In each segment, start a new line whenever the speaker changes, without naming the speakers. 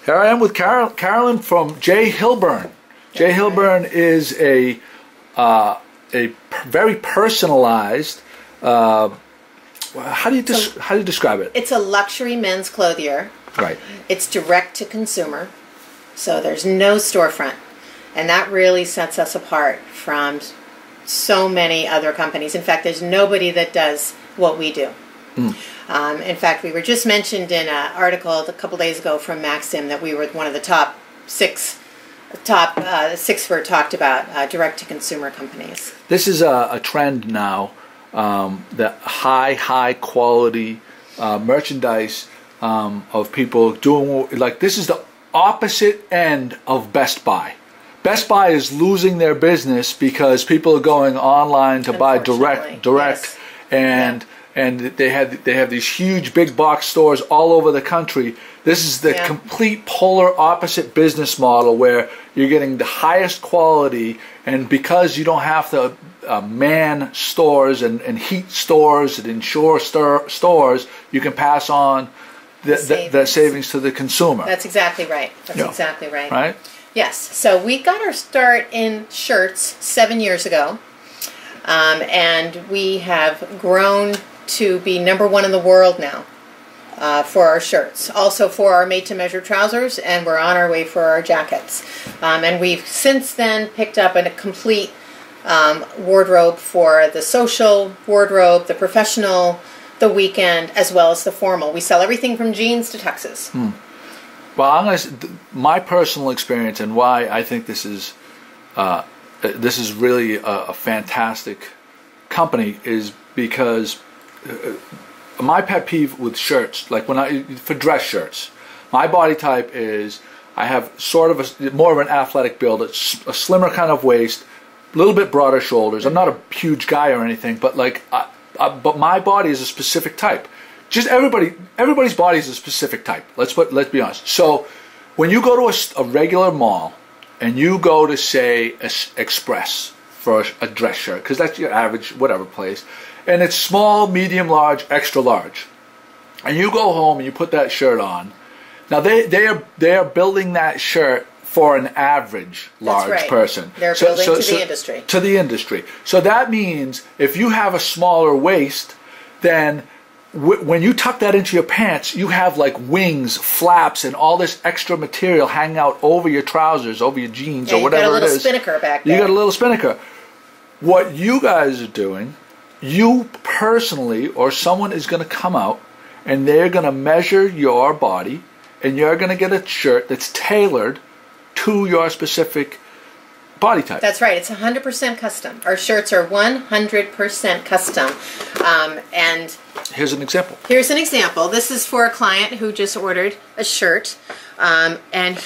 Here I am with Carolyn from J.Hilburn. J.Hilburn is a very personalized. How do you describe it?
It's a luxury men's clothier.
Right.
It's direct to consumer, so there's no storefront, and that really sets us apart from so many other companies. In fact, there's nobody that does what we do. In fact, we were just mentioned in an article a couple days ago from Maxim that we were one of the top six were talked about direct-to-consumer companies.
This is a trend now, the high quality merchandise of people doing, like, this is the opposite end of Best Buy. Best Buy is losing their business because people are going online to buy direct, yes. And they have these huge big box stores all over the country. This is the complete polar opposite business model where you're getting the highest quality, and because you don't have to man stores and heat stores and insure stores, you can pass on the savings to the consumer.
That's exactly right. That's exactly right.
Right?
Yes. So we got our start in shirts 7 years ago, and we have grown to be #1 in the world now for our shirts. Also for our made-to-measure trousers, and we're on our way for our jackets. And we've since then picked up a complete wardrobe for the social wardrobe, the professional, the weekend, as well as the formal. We sell everything from jeans to tuxes.
Well, my personal experience and why I think this is really a fantastic company is because my pet peeve with shirts, like for dress shirts, my body type is I have sort of more of an athletic build. It's a slimmer kind of waist, a little bit broader shoulders. I'm not a huge guy or anything, but but my body is a specific type. Just everybody's body is a specific type. Let's be honest. So when you go to a regular mall and you go to, say, Express for a dress shirt, because that's your average whatever place, and it's small, medium, large, extra large, and you go home and you put that shirt on. Now they are building that shirt for an average large person.
They're building to the industry.
To the industry. So that means if you have a smaller waist, then when you tuck that into your pants, you have like wings, flaps, and all this extra material hanging out over your trousers, over your jeans, or whatever it is.
You got a little spinnaker back there.
You got a little spinnaker. What you guys are doing, you personally or someone is going to come out and they're going to measure your body, and you're going to get a shirt that's tailored to your specific body type.
That's right. It's 100% custom. Our shirts are 100% custom. And
here's an example.
Here's an example. This is for a client who just ordered a shirt. And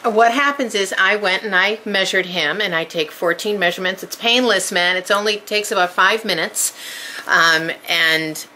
what happens is I went and I measured him, and I take 14 measurements. It's painless, man. It only takes about 5 minutes. And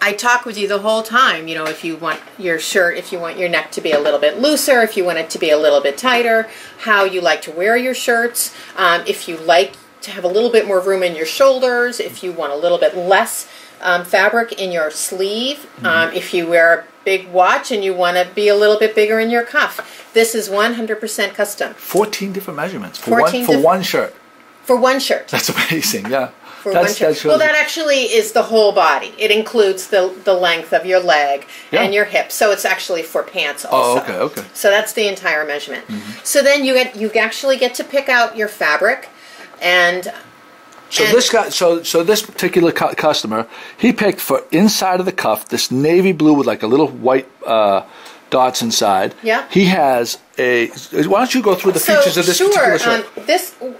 I talk with you the whole time, you know, if you want your shirt, if you want your neck to be a little bit looser, if you want it to be a little bit tighter, how you like to wear your shirts, if you like to have a little bit more room in your shoulders, if you want a little bit less fabric in your sleeve, if you wear a big watch and you want to be a little bit bigger in your cuff. This is 100% custom.
14 different measurements for one shirt.
For one shirt.
That's amazing, yeah.
Well, that actually is the whole body. It includes the length of your leg and your hip. So it's actually for pants also.
Oh, okay.
So that's the entire measurement. So then you actually get to pick out your fabric, and
this guy, so this particular customer, he picked for inside of the cuff this navy blue with like a little white dots inside.
Yeah.
He has a. Why don't you go through the features of this particular shirt?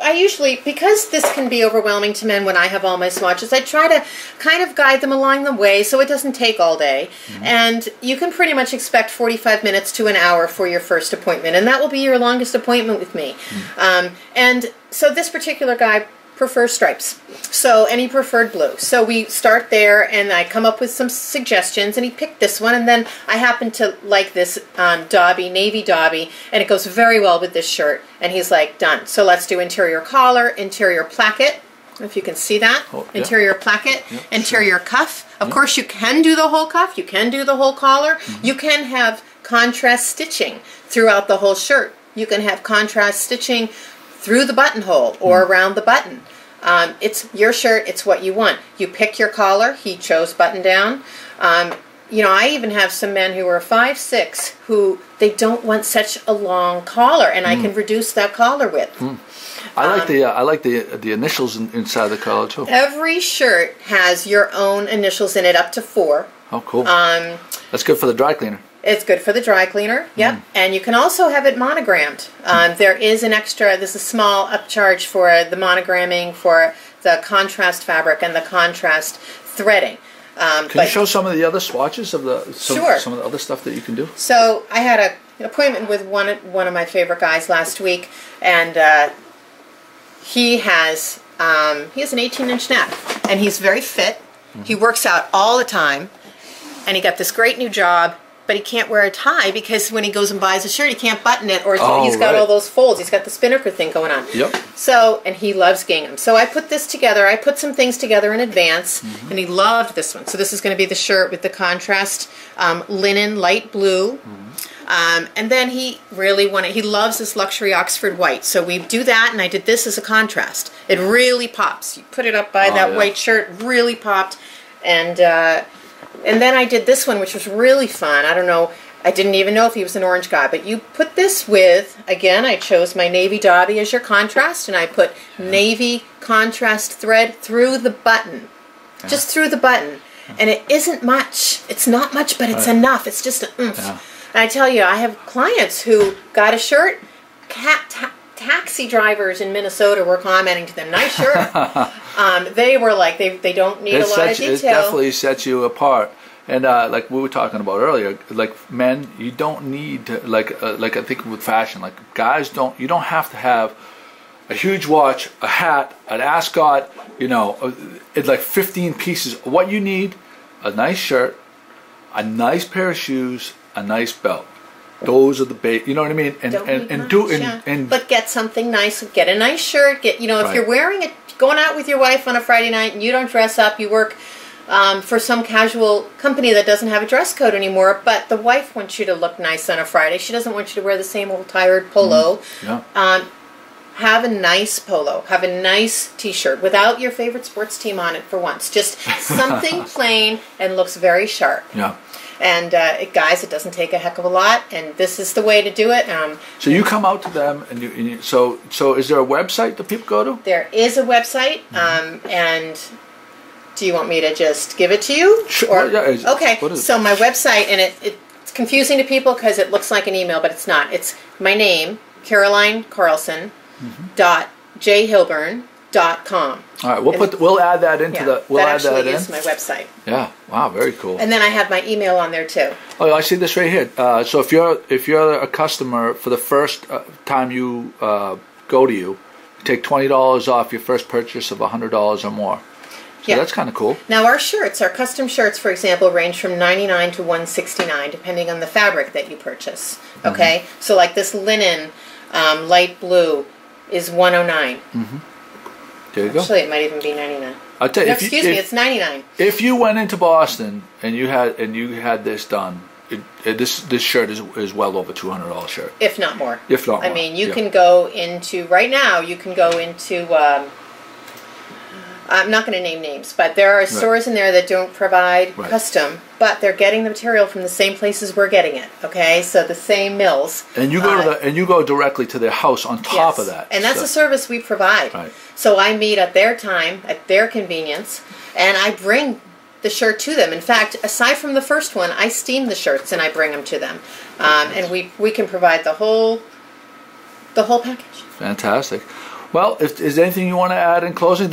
I usually, because this can be overwhelming to men when I have all my swatches, I try to kind of guide them along the way so it doesn't take all day. And you can pretty much expect 45 minutes to an hour for your first appointment, and that will be your longest appointment with me. And so this particular guy prefers stripes, and he preferred blue. So we start there, and I come up with some suggestions, and he picked this one, and then I happen to like this navy dobby, and it goes very well with this shirt, and he's like, done. So let's do interior collar, interior placket, if you can see that, interior placket, interior cuff. Of course, you can do the whole cuff, you can do the whole collar, you can have contrast stitching throughout the whole shirt. You can have contrast stitching through the buttonhole or around the button. It's your shirt, it's what you want. You pick your collar. He chose button down. You know, I even have some men who are 5'6" who they don't want such a long collar, and I can reduce that collar width.
I like the initials inside the collar too.
Every shirt has your own initials in it, up to 4.
Oh, cool. That's good for the dry cleaner.
It's good for the dry cleaner, yep. And you can also have it monogrammed. There is an extra, there's a small upcharge for the monogramming for the contrast fabric and the contrast threading.
Can you show some of the other swatches of some of the other stuff that you can do?
So I had an appointment with one of my favorite guys last week, and he has an 18-inch neck, and he's very fit. He works out all the time, and he got this great new job. But he can't wear a tie because when he goes and buys a shirt, he can't button it, or he's got all those folds. He's got the spinnaker thing going on.
Yep.
So, and he loves gingham. So I put this together. I put some things together in advance, and he loved this one. So this is going to be the shirt with the contrast linen, light blue. And then he really he loves this luxury Oxford white. So we do that, and I did this as a contrast. It really pops. You put it up by that white shirt, really popped. And then I did this one, which was really fun. I don't know, I didn't even know if he was an orange guy, but you put this with, again, I chose my navy dobby as your contrast, and I put navy contrast thread through the button, just through the button. And it isn't much. It's not much, but it's enough. It's just an oomph. And I tell you, I have clients who got a shirt, taxi drivers in Minnesota were commenting to them, nice shirt. They were like, they don't need a lot of detail.
It definitely sets you apart. And like we were talking about earlier, like men, you don't need to, like I think with fashion, like guys you don't have to have a huge watch, a hat, an ascot, you know, it's like 15 pieces. What you need, a nice shirt, a nice pair of shoes, a nice belt. Those are the you know what I mean?
But get something nice. Get a nice shirt. Get, you know, if you're wearing it, going out with your wife on a Friday night and you don't dress up, you work for some casual company that doesn't have a dress code anymore, but the wife wants you to look nice on a Friday. She doesn't want you to wear the same old tired polo. Have a nice polo. Have a nice t-shirt without your favorite sports team on it for once. Just something plain and looks very sharp. And guys, it doesn't take a heck of a lot, and this is the way to do it.
So you come out to them, and so is there a website that people go to?
There is a website, and do you want me to just give it to you?
Sure.
Okay, so my website, and it's confusing to people because it looks like an email, but it's not. It's my name, Caroline Carlson, .J.Hilburn.com.
All right, we'll add that into
that is my website.
Yeah, wow, very cool.
And then I have my email on there too.
Oh, I see this right here. So if you're a customer, for the first time you go to you take $20 off your first purchase of $100 or more. So that's kind of cool.
Now our shirts, our custom shirts, for example, range from $99 to $169, depending on the fabric that you purchase. Okay, so like this linen, light blue, is $109.
There you go.
Actually, it might even be $99.
I'll tell you.
Excuse me, it's $99.
If you went into Boston and you had this done, this shirt is well over $200 shirt.
If not more.
If not more.
I mean, you can go into right now. You can go into. I'm not going to name names, but there are stores in there that don't provide custom, but they're getting the material from the same places we're getting it. Okay, so the same mills.
And you go you go directly to their house on top of that.
And that's a service we provide.
Right.
So I meet at their time, at their convenience, and I bring the shirt to them. In fact, aside from the first one, I steam the shirts and I bring them to them, and we can provide the whole package.
Fantastic. Well, if is there anything you want to add in closing?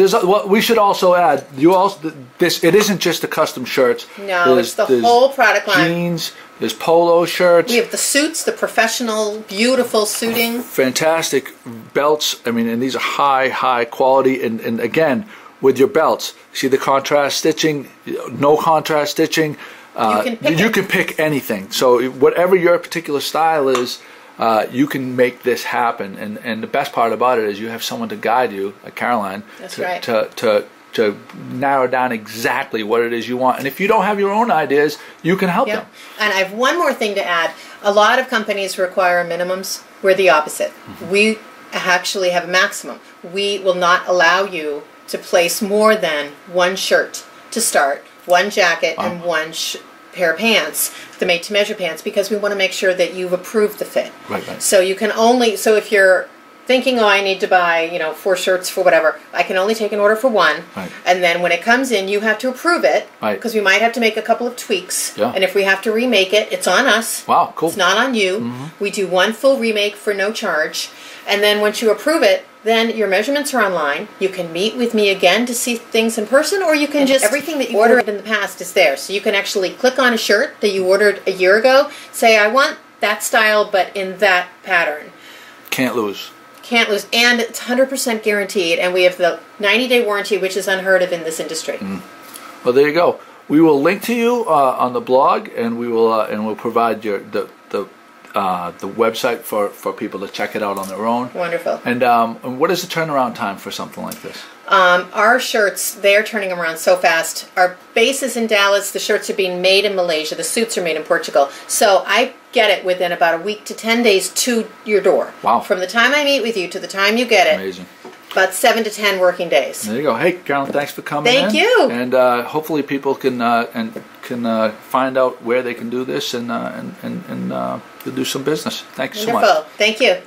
We should also add. It isn't just the custom shirts.
No, it's the whole product line.
Jeans. There's polo shirts.
We have the suits, the professional, beautiful suiting.
Fantastic belts. I mean, and these are high quality. And again, with your belts, see the contrast stitching, no contrast stitching. You can pick anything. So whatever your particular style is. You can make this happen, and the best part about it is you have someone to guide you, like Caroline, to narrow down exactly what it is you want. And if you don't have your own ideas, you can help them.
And I have one more thing to add. A lot of companies require minimums. We're the opposite. We actually have a maximum. We will not allow you to place more than one shirt to start, one jacket, and one pair of pants, the made-to-measure pants, because we want to make sure that you've approved the fit.
Right.
So you can only, so if you're thinking, oh, I need to buy, 4 shirts for whatever, I can only take an order for one.
Right.
And then when it comes in, you have to approve it.
Right.
Because we might have to make a couple of tweaks.
Yeah.
And if we have to remake it, it's on us.
Wow, cool.
It's not on you. We do one full remake for no charge. And then once you approve it, then your measurements are online. You can meet with me again to see things in person, or you can just, everything that you ordered in the past is there. So you can actually click on a shirt that you ordered a year ago, say, I want that style, but in that pattern.
Can't lose.
Can't lose. And it's 100% guaranteed. And we have the 90-day warranty, which is unheard of in this industry.
Well, there you go. We will link to you on the blog, and we'll provide the website for people to check it out on their own.
Wonderful.
And what is the turnaround time for something like this?
Our shirts, they are turning around so fast. Our base is in Dallas. The shirts are being made in Malaysia. The suits are made in Portugal. So I get it within about a week to 10 days to your door.
Wow.
From the time I meet with you to the time you get it.
Amazing.
About 7 to 10 working days.
There you go. Hey, Carolyn, thanks for coming in.
Thank you.
And hopefully people can find out where they can do this and do some business. Thanks so much.
Wonderful. Thank you.